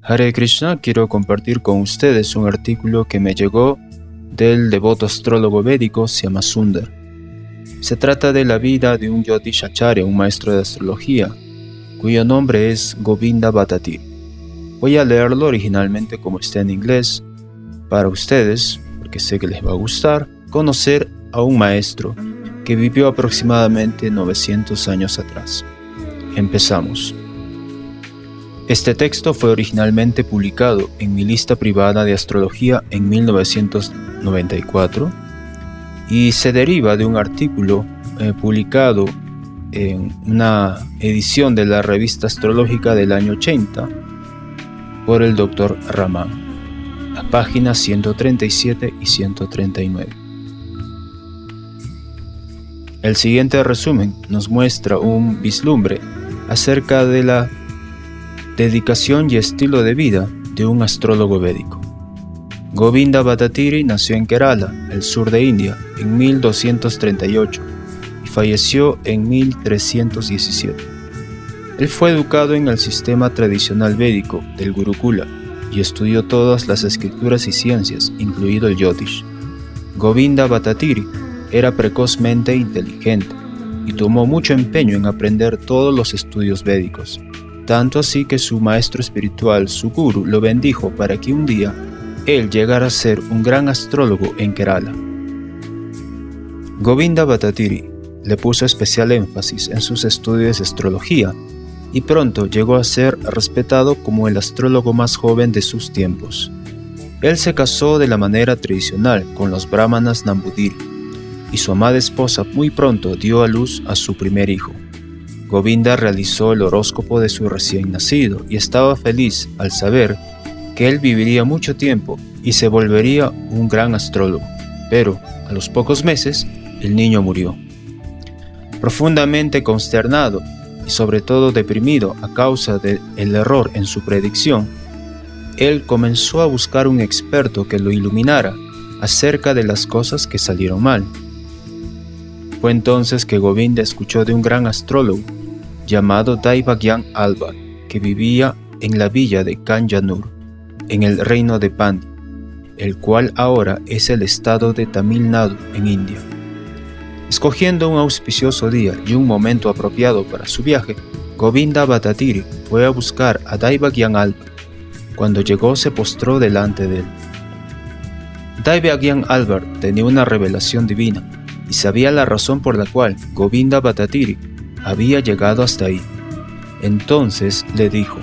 Hare Krishna, quiero compartir con ustedes un artículo que me llegó del devoto astrólogo védico Shyamasundar. Se trata de la vida de un Jyotish-acharya, un maestro de astrología, cuyo nombre es Govinda Bhattacharya. Voy a leerlo originalmente como está en inglés, para ustedes, porque sé que les va a gustar, conocer a un maestro que vivió aproximadamente 900 años atrás. Empezamos. Este texto fue originalmente publicado en mi lista privada de astrología en 1994 y se deriva de un artículo publicado en una edición de la revista astrológica del año 80 por el Dr. Raman, las páginas 137 y 139. El siguiente resumen nos muestra un vislumbre acerca de la dedicación y estilo de vida de un astrólogo védico. Govinda Bhattacharya nació en Kerala, el sur de India, en 1238 y falleció en 1317. Él fue educado en el sistema tradicional védico del Gurukula y estudió todas las escrituras y ciencias, incluido el Jyotish. Govinda Bhattacharya era precozmente inteligente y tomó mucho empeño en aprender todos los estudios védicos, tanto así que su maestro espiritual, su guru, lo bendijo para que un día él llegara a ser un gran astrólogo en Kerala. Govinda Bhattacharya le puso especial énfasis en sus estudios de astrología y pronto llegó a ser respetado como el astrólogo más joven de sus tiempos. Él se casó de la manera tradicional con los brahmanas Nambudiri y su amada esposa muy pronto dio a luz a su primer hijo. Govinda realizó el horóscopo de su recién nacido y estaba feliz al saber que él viviría mucho tiempo y se volvería un gran astrólogo, pero a los pocos meses el niño murió. Profundamente consternado y sobre todo deprimido a causa del error en su predicción, él comenzó a buscar un experto que lo iluminara acerca de las cosas que salieron mal. Fue entonces que Govinda escuchó de un gran astrólogo llamado Daivagyan Alvar, que vivía en la villa de Kanjanur, en el reino de Pandi, el cual ahora es el estado de Tamil Nadu en India. Escogiendo un auspicioso día y un momento apropiado para su viaje, Govinda Bhattacharya fue a buscar a Daivagyan Alvar. Cuando llegó se postró delante de él. Daivagyan Alvar tenía una revelación divina y sabía la razón por la cual Govinda Bhattacharya había llegado hasta ahí. Entonces le dijo: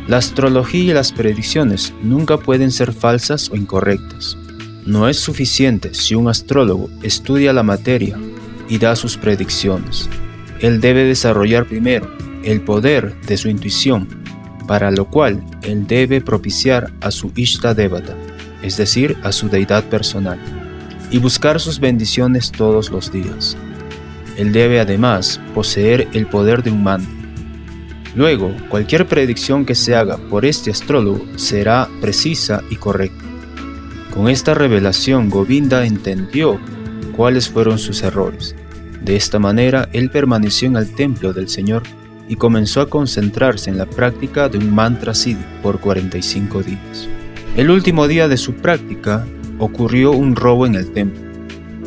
la astrología y las predicciones nunca pueden ser falsas o incorrectas. No es suficiente si un astrólogo estudia la materia y da sus predicciones. Él debe desarrollar primero el poder de su intuición, para lo cual él debe propiciar a su Ishta Devata, es decir, a su deidad personal, y buscar sus bendiciones todos los días. Él debe además poseer el poder de un mantra. Luego, cualquier predicción que se haga por este astrólogo será precisa y correcta. Con esta revelación, Govinda entendió cuáles fueron sus errores. De esta manera, él permaneció en el templo del Señor y comenzó a concentrarse en la práctica de un mantra siddhi por 45 días. El último día de su práctica ocurrió un robo en el templo.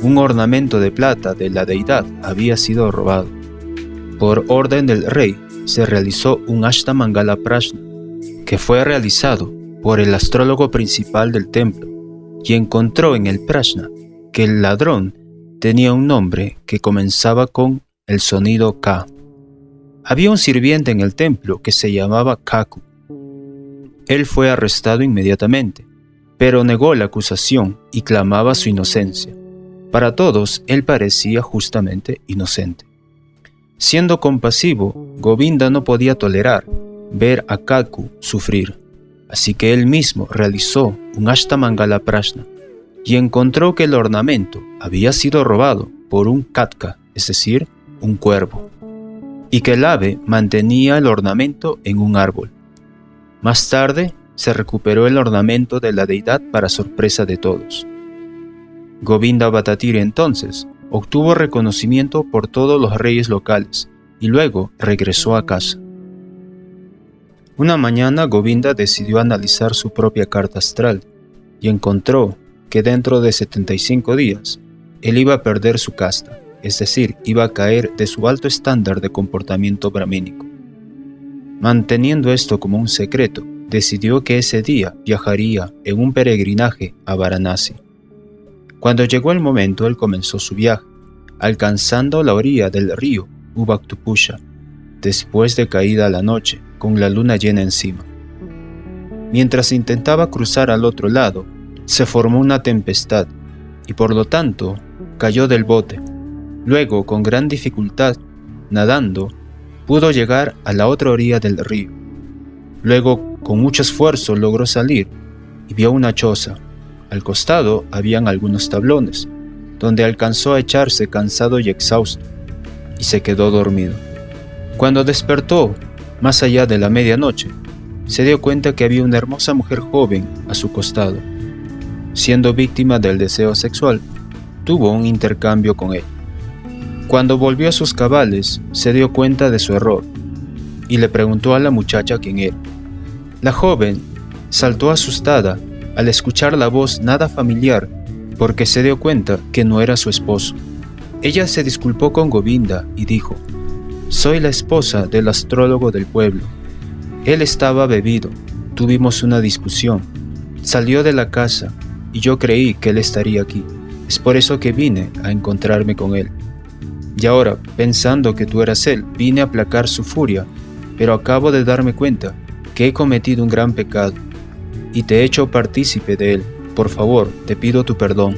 Un ornamento de plata de la deidad había sido robado. Por orden del rey, se realizó un Ashtamangala Prashna, que fue realizado por el astrólogo principal del templo, y encontró en el Prashna que el ladrón tenía un nombre que comenzaba con el sonido K. Había un sirviente en el templo que se llamaba Kaku. Él fue arrestado inmediatamente, pero negó la acusación y clamaba su inocencia. Para todos, él parecía justamente inocente. Siendo compasivo, Govinda no podía tolerar ver a Kaku sufrir, así que él mismo realizó un Ashtamangala Prashna y encontró que el ornamento había sido robado por un Katka, es decir, un cuervo, y que el ave mantenía el ornamento en un árbol. Más tarde, se recuperó el ornamento de la deidad para sorpresa de todos. Govinda Bhattacharya entonces obtuvo reconocimiento por todos los reyes locales y luego regresó a casa. Una mañana Govinda decidió analizar su propia carta astral y encontró que dentro de 75 días él iba a perder su casta, es decir, iba a caer de su alto estándar de comportamiento brahmínico. Manteniendo esto como un secreto, decidió que ese día viajaría en un peregrinaje a Varanasi. Cuando llegó el momento, él comenzó su viaje, alcanzando la orilla del río Ubhaktapusha, después de caída la noche, con la luna llena encima. Mientras intentaba cruzar al otro lado, se formó una tempestad y por lo tanto cayó del bote. Luego, con gran dificultad, nadando, pudo llegar a la otra orilla del río. Luego, con mucho esfuerzo, logró salir y vio una choza. Al costado habían algunos tablones, donde alcanzó a echarse cansado y exhausto, y se quedó dormido. Cuando despertó, más allá de la medianoche, se dio cuenta que había una hermosa mujer joven a su costado. Siendo víctima del deseo sexual, tuvo un intercambio con él. Cuando volvió a sus cabales, se dio cuenta de su error y le preguntó a la muchacha quién era. La joven saltó asustada al escuchar la voz nada familiar porque se dio cuenta que no era su esposo. Ella se disculpó con Govinda y dijo: «Soy la esposa del astrólogo del pueblo. Él estaba bebido, tuvimos una discusión, salió de la casa y yo creí que él estaría aquí. Es por eso que vine a encontrarme con él. Y ahora, pensando que tú eras él, vine a aplacar su furia, pero acabo de darme cuenta que he cometido un gran pecado y te he hecho partícipe de él. Por favor, te pido tu perdón».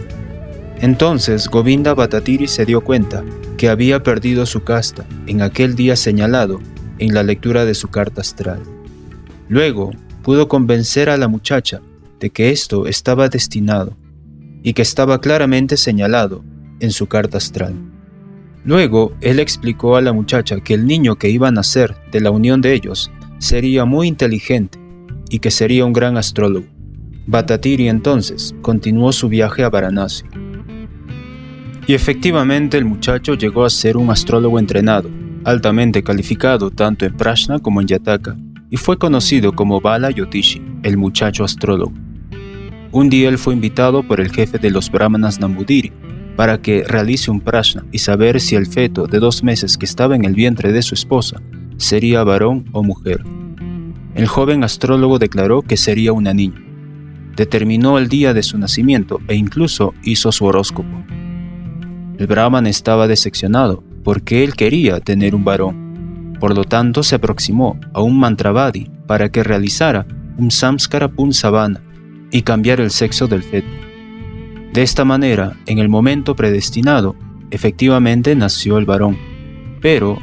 Entonces Govinda Bhattacharya se dio cuenta que había perdido su casta en aquel día señalado en la lectura de su carta astral. Luego pudo convencer a la muchacha de que esto estaba destinado y que estaba claramente señalado en su carta astral. Luego él explicó a la muchacha que el niño que iba a nacer de la unión de ellos sería muy inteligente y que sería un gran astrólogo. Bhattacharya entonces continuó su viaje a Varanasi. Y efectivamente el muchacho llegó a ser un astrólogo entrenado, altamente calificado tanto en Prashna como en Jataka, y fue conocido como Bala Jyotishi, el muchacho astrólogo. Un día él fue invitado por el jefe de los brahmanas Nambudiri para que realice un prashna y saber si el feto de 2 meses que estaba en el vientre de su esposa sería varón o mujer. El joven astrólogo declaró que sería una niña. Determinó el día de su nacimiento e incluso hizo su horóscopo. El brahman estaba decepcionado porque él quería tener un varón. Por lo tanto, se aproximó a un mantravadi para que realizara un samskara punsavana y cambiar el sexo del feto. De esta manera, en el momento predestinado, efectivamente nació el varón, pero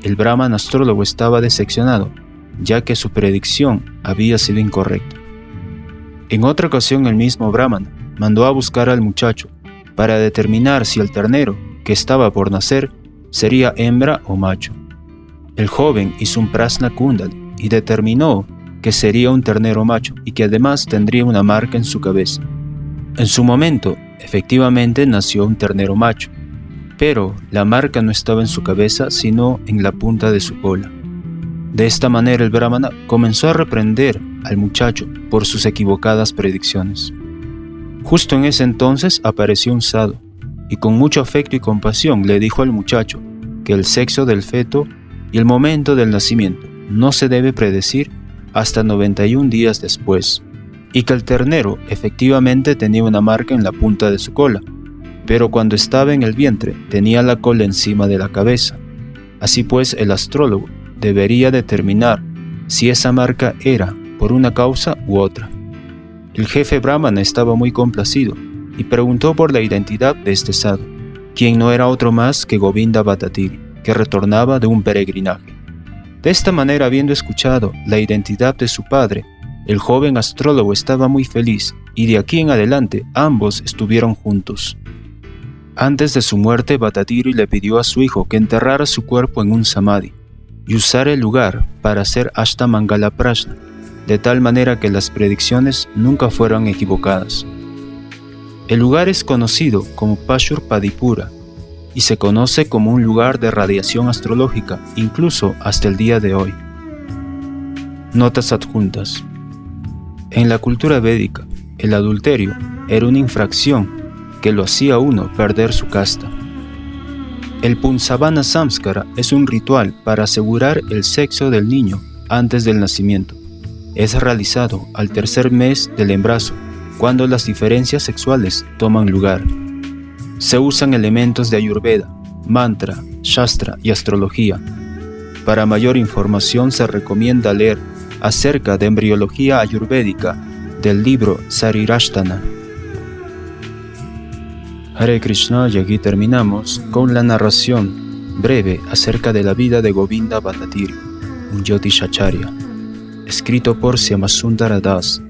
el brahman astrólogo estaba decepcionado, ya que su predicción había sido incorrecta. En otra ocasión, el mismo brahman mandó a buscar al muchacho para determinar si el ternero que estaba por nacer sería hembra o macho. El joven hizo un prasna kundali y determinó que sería un ternero macho y que además tendría una marca en su cabeza. En su momento, efectivamente nació un ternero macho, pero la marca no estaba en su cabeza sino en la punta de su cola. De esta manera el brahmana comenzó a reprender al muchacho por sus equivocadas predicciones. Justo en ese entonces apareció un sadhu y con mucho afecto y compasión le dijo al muchacho que el sexo del feto y el momento del nacimiento no se debe predecir hasta 91 días después, y que el ternero efectivamente tenía una marca en la punta de su cola, pero cuando estaba en el vientre tenía la cola encima de la cabeza. Así pues, el astrólogo debería determinar si esa marca era por una causa u otra. El jefe brahmana estaba muy complacido y preguntó por la identidad de este sadhu, quien no era otro más que Govinda Bhattacharya, que retornaba de un peregrinaje. De esta manera, habiendo escuchado la identidad de su padre, el joven astrólogo estaba muy feliz y de aquí en adelante ambos estuvieron juntos. Antes de su muerte, Bhattacharya le pidió a su hijo que enterrara su cuerpo en un samadhi y usara el lugar para hacer Ashtamangala Prashna, de tal manera que las predicciones nunca fueran equivocadas. El lugar es conocido como Pashur Padipura y se conoce como un lugar de radiación astrológica incluso hasta el día de hoy. Notas adjuntas. En la cultura védica, el adulterio era una infracción que lo hacía a uno perder su casta. El Punsavana Samskara es un ritual para asegurar el sexo del niño antes del nacimiento. Es realizado al tercer mes del embarazo, cuando las diferencias sexuales toman lugar. Se usan elementos de Ayurveda, mantra, shastra y astrología. Para mayor información se recomienda leer acerca de embriología ayurvédica del libro Sarirashtana. Hare Krishna, y aquí terminamos con la narración breve acerca de la vida de Govinda Bhattacharya, un Jyotishacharya, escrito por Shyamasundara Das,